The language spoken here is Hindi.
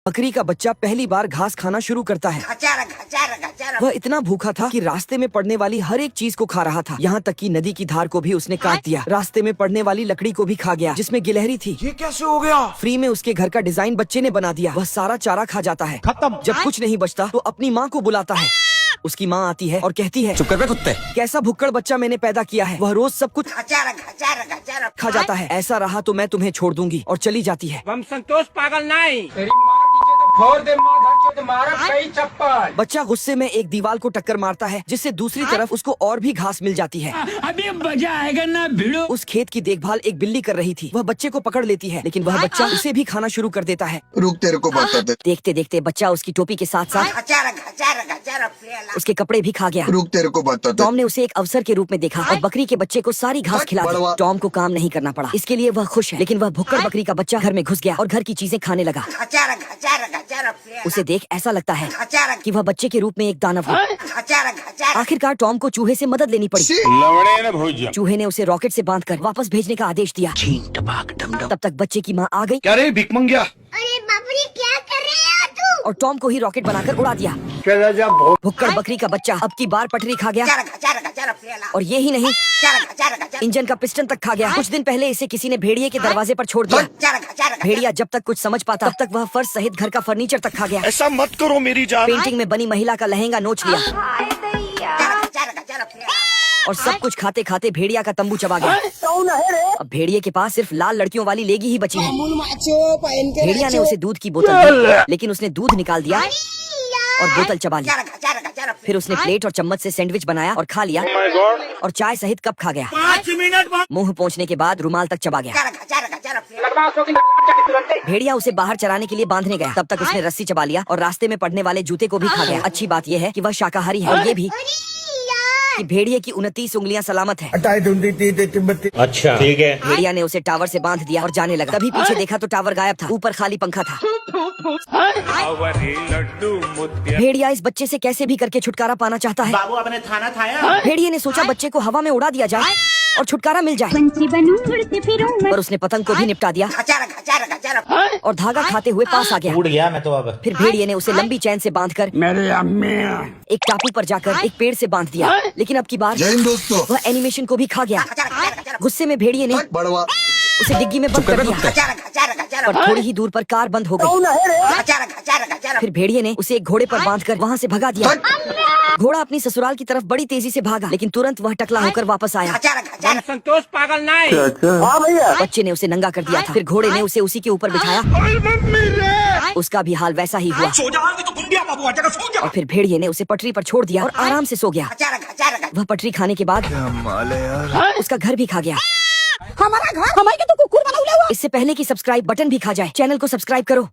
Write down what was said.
बकरी का बच्चा पहली बार घास खाना शुरू करता है। वह इतना भूखा था कि रास्ते में पड़ने वाली हर एक चीज को खा रहा था, यहाँ तक कि नदी की धार को भी उसने काट दिया। रास्ते में पड़ने वाली लकड़ी को भी खा गया जिसमें गिलहरी थी। ये कैसे हो गया? फ्री में उसके घर का डिजाइन बच्चे ने बना दिया। वह सारा चारा खा जाता है। खत्म। जब कुछ नहीं बचता तो अपनी माँ को बुलाता है। उसकी माँ आती है और कहती है, चुप कर बे कुत्ते। कैसा भुक्कड़ बच्चा मैंने पैदा किया है। वह रोज सब कुछ खा जाता है। ऐसा रहा तो मैं तुम्हें छोड़ दूंगी, और चली जाती है। हम संतोष पागल नहीं। तेरी माँ पीछे तो फोड़ दे, माँ धक्के तो मारा कई चप्पल। बच्चा गुस्से में एक दीवार को टक्कर मारता है, जिससे दूसरी तरफ उसको और भी घास मिल जाती है। अभी मजा आएगा ना भिड़ो। उस खेत की देखभाल एक बिल्ली कर रही थी। वह बच्चे को पकड़ लेती है, लेकिन वह बच्चा उसे भी खाना शुरू कर देता है। रुक, तेरे को बताते। देखते देखते बच्चा उसकी टोपी के साथ साथ उसके कपड़े भी खा गया। रुक, तेरे को बताते। टॉम ने उसे एक अवसर के रूप में देखा और बकरी के बच्चे को सारी घास खिला दी। टॉम को काम नहीं करना पड़ा, इसके लिए वह खुश है। लेकिन वह भुक्कड़ बकरी का बच्चा घर में घुस गया और घर की चीजें खाने लगा। उसे देख ऐसा लगता है कि वह बच्चे के रूप में एक दानव है। आखिरकार टॉम को चूहे से मदद लेनी पड़ी। चूहे ने उसे रॉकेट से बांधकर वापस भेजने का आदेश दिया। तब तक बच्चे की माँ आ गई। क्या रे भिख मंगिया? अरे बाप रे, क्या कर रहे हैं तू? और टॉम को ही रॉकेट बनाकर उड़ा दिया। भुक्कड़ बकरी का बच्चा अब की बार पटरी खा गया। और ये ही नहीं, इंजन का पिस्टन तक खा गया। कुछ दिन पहले इसे किसी ने भेड़िए के दरवाजे पर छोड़ दिया। भेड़िया जब तक कुछ समझ पाता तब तक वह फर्श सहित घर का फर्नीचर तक खा गया। ऐसा मत करो मेरी जान। पेंटिंग में बनी महिला का लहंगा नोच लिया और सब कुछ खाते खाते भेड़िया का तंबू चबा गया। अब भेड़िए के पास सिर्फ लाल लड़कियों वाली लेगी ही बची है। भेड़िया ने उसे दूध की बोतल दी, लेकिन उसने दूध निकाल दिया और बोतल चबा ली। फिर उसने प्लेट और चम्मच से सैंडविच बनाया और खा लिया और चाय सहित कप खा गया। 5 मिनट बाद मुंह पोंछने के बाद रुमाल तक चबा गया। भेड़िया उसे बाहर चराने के लिए बांधने गया। तब तक उसने रस्सी चबा लिया और रास्ते में पड़ने वाले जूते को भी खा गया। अच्छी बात यह है कि वह शाकाहारी है, और ये भी कि भेड़िए की 29 उंगलियां सलामत है। अच्छा ठीक है। भेड़िया ने उसे टावर से बांध दिया और जाने लगा। तभी पीछे देखा तो टावर गायब था, ऊपर खाली पंखा था। भेड़िया इस बच्चे से कैसे भी करके छुटकारा पाना चाहता है। बाबू अपने थाना थाया। भेड़िए ने सोचा बच्चे को हवा में उड़ा दिया जाए और छुटकारा मिल जाए, पर उसने पतंग को भी निपटा दिया और धागा खाते हुए पास आ गया। उड़ गया मैं तो अब। फिर भेड़िए ने उसे लंबी चैन से बांधकर मेरे अम्मी एक टापू पर जाकर एक पेड़ से बांध दिया। लेकिन अब की बार जय हिंद दोस्तों। वह एनिमेशन को भी खा गया। गुस्से में भेड़िए ने बड़वा उसे डिग्गी में बंद कर दिया, पर थोड़ी ही दूर पर कार बंद हो गई। फिर भेड़िए ने उसे एक घोड़े पर बांधकर वहाँ से भगा दिया। घोड़ा अपनी ससुराल की तरफ बड़ी तेजी से भागा, लेकिन तुरंत वह टकला होकर वापस आया। हम संतोष पागल नहीं। बच्चे ने उसे नंगा कर दिया था। फिर घोड़े ने उसे उसी के ऊपर बिठाया। उसका भी हाल वैसा ही हुआ। और फिर भेड़िए ने उसे पटरी पर छोड़ दिया और आराम से सो गया। वह पटरी खाने के बाद उसका घर भी खा गया। हमारा घर हमारे तो कुकुर बना हुआ। इससे पहले कि सब्सक्राइब बटन भी खा जाए, चैनल को सब्सक्राइब करो।